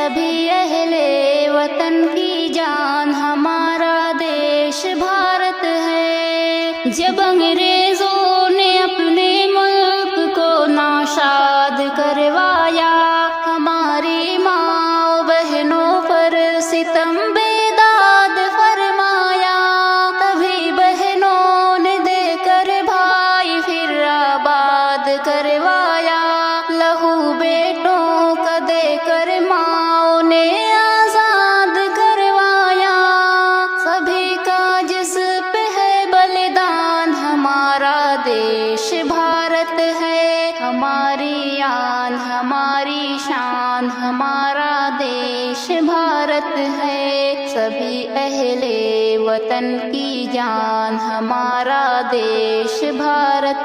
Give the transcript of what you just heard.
सभी अहले वतन की जान हमारा देश भारत है। जब अंग्रेजों ने अपने मुल्क को नाशाद करवाया, हमारी माँ बहनों पर सितम बेदाद फरमाया, तभी बहनों ने देकर भाई फिर आबाद करवाया। लहू बेटों का देकर माँ ने आजाद करवाया। सभी का जिस पे है बलिदान हमारा देश भारत है। हमारी आन हमारी शान हमारा देश भारत है। सभी अहले वतन की जान हमारा देश भारत